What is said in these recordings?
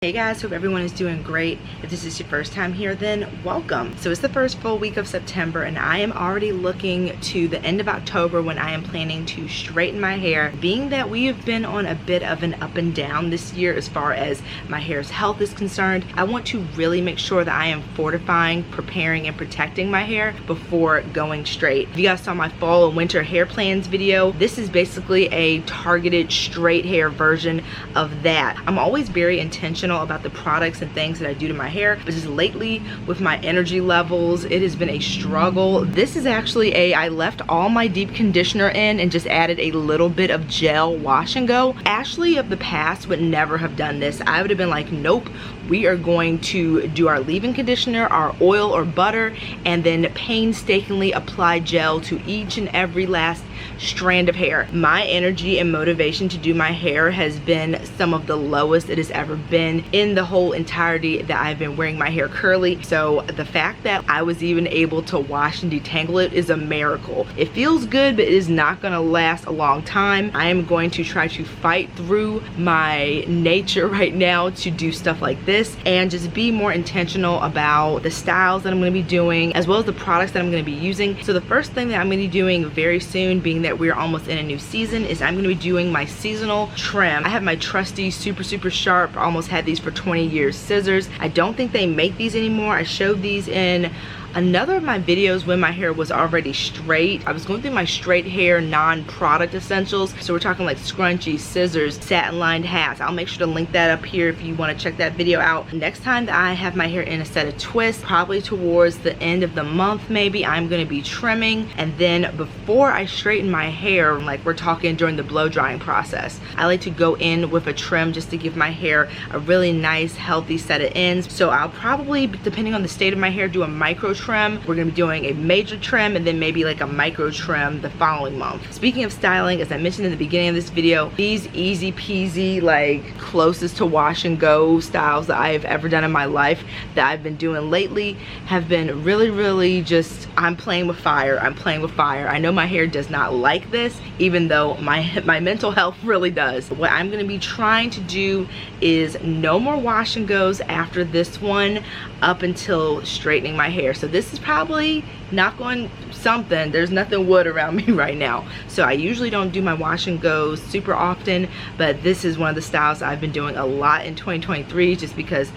Hey guys, hope everyone is doing great. If this is your first time here, then welcome. So it's the first full week of September and I am already looking to the end of October when I am planning to straighten my hair. Being that we have been on a bit of an up and down this year as far as my hair's health is concerned, I want to really make sure that I am fortifying, preparing, and protecting my hair before going straight. If you guys saw my fall and winter hair plans video, this is basically a targeted straight hair version of that. I'm always very intentional about the products and things that I do to my hair, but just lately with my energy levels, it has been a struggle. This is actually I left all my deep conditioner in and just added a little bit of gel wash and go. Ashley of the past would never have done this. I would have been like, nope, we are going to do our leave-in conditioner, our oil or butter, and then painstakingly apply gel to each and every last strand of hair. My energy and motivation to do my hair has been some of the lowest it has ever been in the whole entirety that I've been wearing my hair curly. So the fact that I was even able to wash and detangle it is a miracle. It feels good, but it is not gonna last a long time. I am going to try to fight through my nature right now to do stuff like this and just be more intentional about the styles that I'm gonna be doing as well as the products that I'm gonna be using. So the first thing that I'm gonna be doing very soon, being that we're almost in a new season, is I'm gonna be doing my seasonal trim. I have my trusty super sharp, almost had these for 20 years scissors. I don't think they make these anymore. I showed these in another of my videos when my hair was already straight. I was going through my straight hair non-product essentials, so we're talking like scrunchies, scissors, satin lined hats. I'll make sure to link that up here if you want to check that video out. Next time that I have my hair in a set of twists, probably towards the end of the month maybe, I'm going to be trimming. And then before I straighten my hair, like we're talking during the blow drying process, I like to go in with a trim just to give my hair a really nice healthy set of ends. So I'll probably, depending on the state of my hair, do a micro trim. We're gonna be doing a major trim and then maybe like a micro trim the following month. Speaking of styling, as I mentioned in the beginning of this video, these easy peasy, like closest to wash and go styles that I have ever done in my life that I've been doing lately have been really just, I'm playing with fire. I'm playing with fire. I know my hair does not like this, even though my mental health really does. What I'm gonna be trying to do is no more wash and goes after this one up until straightening my hair. So this is probably not going something. There's nothing wood around me right now. So I usually don't do my wash and goes super often, but this is one of the styles I've been doing a lot in 2023 just because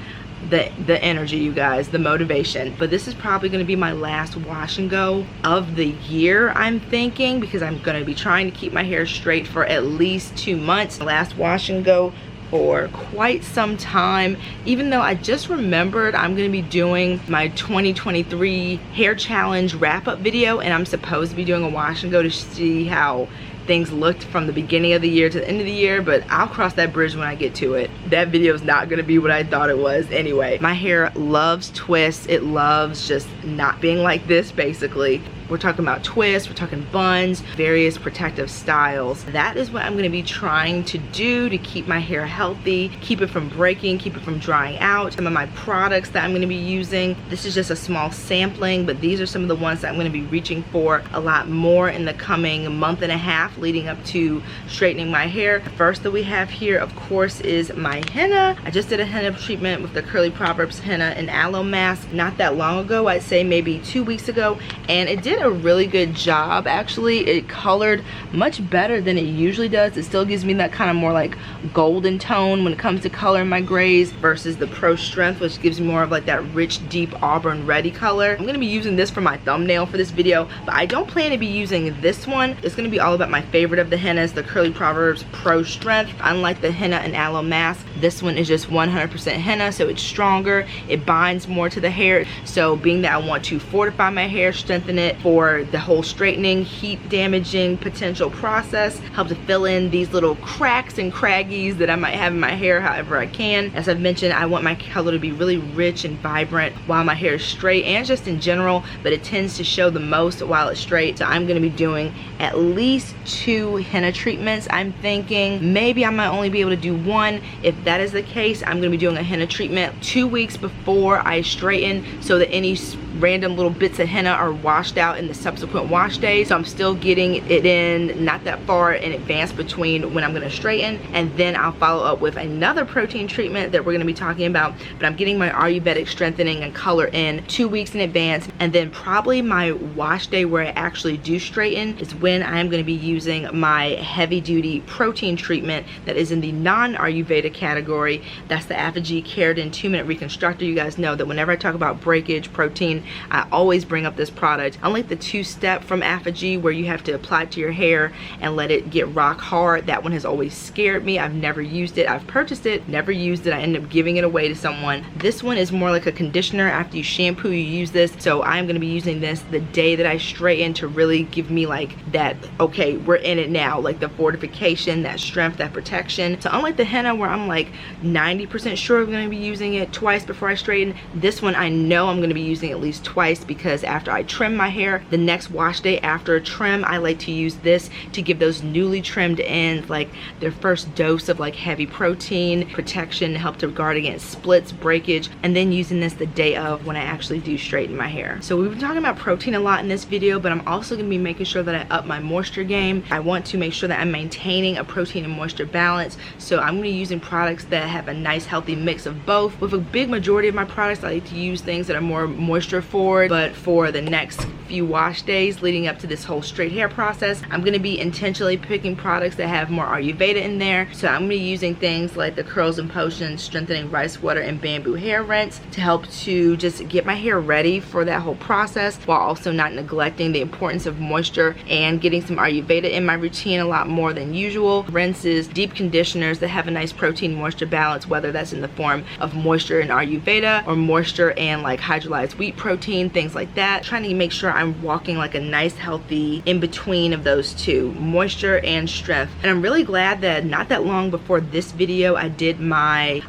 the energy, you guys, the motivation. But this is probably going to be my last wash and go of the year, I'm thinking, because I'm going to be trying to keep my hair straight for at least 2 months. Last wash and go for quite some time, even though I just remembered I'm gonna be doing my 2023 hair challenge wrap-up video and I'm supposed to be doing a wash and go to see how things looked from the beginning of the year to the end of the year, but I'll cross that bridge when I get to it. That video is not gonna be what I thought it was anyway. My hair loves twists. It loves just not being like this, basically. We're talking about twists, we're talking buns, various protective styles. That is what I'm gonna be trying to do to keep my hair healthy, keep it from breaking, keep it from drying out. Some of my products that I'm gonna be using, this is just a small sampling, but these are some of the ones that I'm gonna be reaching for a lot more in the coming month and a half leading up to straightening my hair. The first that we have here, of course, is my henna. I just did a henna treatment with the Curly Proverbs henna and aloe mask not that long ago. I'd say maybe 2 weeks ago, and it did a really good job. Actually, it colored much better than it usually does. It still gives me that kind of more like golden tone when it comes to coloring my grays versus the Pro Strength, which gives me more of like that rich deep auburn reddy color. I'm gonna be using this for my thumbnail for this video, but I don't plan to be using this one. It's gonna be all about my favorite of the hennas, the Curly Proverbs Pro Strength. Unlike the henna and aloe mask, this one is just 100% henna, so it's stronger, it binds more to the hair. So being that I want to fortify my hair, strengthen it for the whole straightening, heat damaging potential process, help to fill in these little cracks and craggies that I might have in my hair however I can. As I've mentioned, I want my color to be really rich and vibrant while my hair is straight and just in general, but it tends to show the most while it's straight. So I'm gonna be doing at least 2 henna treatments. I'm thinking maybe I might only be able to do 1. If that is the case, I'm gonna be doing a henna treatment 2 weeks before I straighten so that any random little bits of henna are washed out out in the subsequent wash days. So I'm still getting it in not that far in advance between when I'm gonna straighten, and then I'll follow up with another protein treatment that we're gonna be talking about. But I'm getting my Ayurvedic strengthening and color in 2 weeks in advance, and then probably my wash day where I actually do straighten is when I am gonna be using my heavy duty protein treatment that is in the non-Ayurveda category. That's the Apogee Keratin 2-minute reconstructor. You guys know that whenever I talk about breakage, protein, I always bring up this product. Unlike the 2-step from Apogee where you have to apply it to your hair and let it get rock hard, that one has always scared me. I've never used it. I've purchased it, never used it. I ended up giving it away to someone. This one is more like a conditioner. After you shampoo, you use this. So I'm gonna be using this the day that I straighten to really give me like that, okay, we're in it now, like the fortification, that strength, that protection. So unlike the henna where I'm like 90% sure I'm gonna be using it twice before I straighten, this one I know I'm gonna be using at least twice, because after I trim my hair, the next wash day after a trim, I like to use this to give those newly trimmed ends like their first dose of like heavy protein protection, help to guard against splits, breakage, and then using this the day of when I actually do straighten my hair. So we've been talking about protein a lot in this video, but I'm also gonna be making sure that I up my moisture game. I want to make sure that I'm maintaining a protein and moisture balance. So I'm gonna be using products that have a nice healthy mix of both. With a big majority of my products, I like to use things that are more moisture forward, but for the next few wash days leading up to this whole straight hair process, I'm gonna be intentionally picking products that have more Ayurveda in there. So I'm gonna be using things like the Curls and Potions Strengthening Rice Water and Bamboo Hair Rinse to help to just get my hair ready for that whole process, while also not neglecting the importance of moisture and getting some Ayurveda in my routine a lot more than usual. Rinses, deep conditioners that have a nice protein moisture balance, whether that's in the form of moisture and Ayurveda or moisture and like hydrolyzed wheat protein, things like that. Trying to make sure I'm walking like a nice healthy in between of those two, moisture and strength. And I'm really glad that not that long before this video I did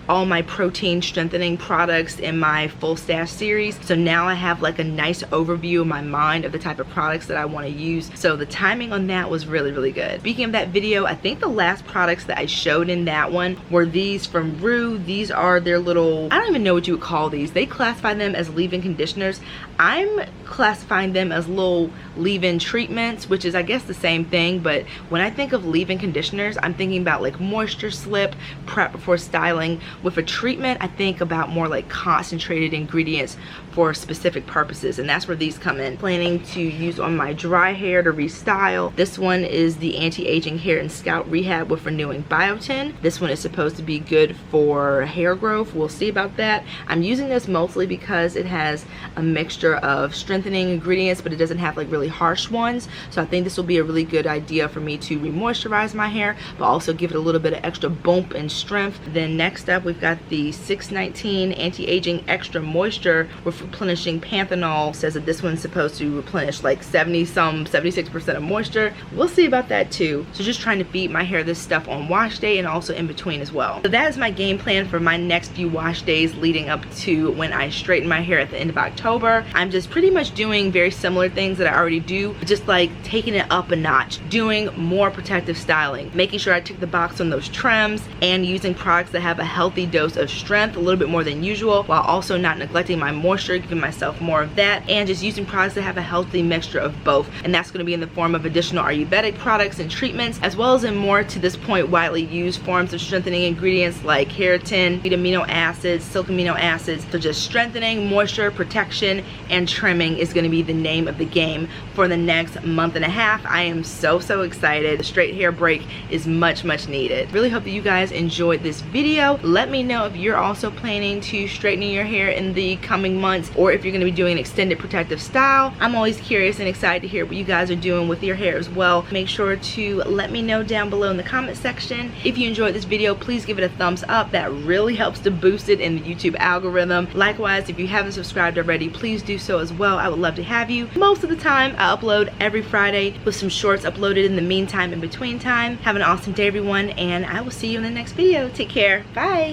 all my protein strengthening products in my full stash series. So now I have like a nice overview in my mind of the type of products that I want to use. So the timing on that was really, really good. Speaking of that video, I think the last products that I showed in that one were these from Rue. These are their little, I don't even know what you would call these. They classify them as leave-in conditioners. I'm classifying them as little leave-in treatments, which is I guess the same thing, but when I think of leave-in conditioners, I'm thinking about like moisture slip, prep before styling. With a treatment, I think about more like concentrated ingredients for specific purposes, and that's where these come in. Planning to use on my dry hair to restyle. This one is the anti-aging hair and scalp rehab with renewing biotin. This one is supposed to be good for hair growth. We'll see about that. I'm using this mostly because it has a mixture of strengthening ingredients, but it doesn't have like really harsh ones. So I think this will be a really good idea for me to re-moisturize my hair, but also give it a little bit of extra bump and strength. Then next up, we've got the 619 anti-aging extra moisture with replenishing panthenol. It says that this one's supposed to replenish like 76% of moisture. We'll see about that too. So just trying to feed my hair this stuff on wash day and also in between as well. So that is my game plan for my next few wash days leading up to when I straighten my hair at the end of October. I'm just pretty much doing very similar things that I already do, just like taking it up a notch, doing more protective styling, making sure I tick the box on those trims, and using products that have a healthy dose of strength, a little bit more than usual, while also not neglecting my moisture, giving myself more of that, and just using products that have a healthy mixture of both. And that's going to be in the form of additional Ayurvedic products and treatments, as well as in more to this point widely used forms of strengthening ingredients like keratin, amino acids, silk amino acids. So just strengthening, moisture, protection, and trimming is going to be the name of the game for the next month and a half. I am so excited. The straight hair break is much needed. Really hope that you guys enjoyed this video. Let me know if you're also planning to straighten your hair in the coming months, or if you're going to be doing an extended protective style. I'm always curious and excited to hear what you guys are doing with your hair as well. Make sure to let me know down below in the comment section. If you enjoyed this video, please give it a thumbs up. That really helps to boost it in the YouTube algorithm. Likewise, if you haven't subscribed already, please do so as well. I would love to have you. Most of the time, I upload every Friday with some shorts uploaded in the meantime, in between time. Have an awesome day, everyone, and I will see you in the next video. Take care. Bye.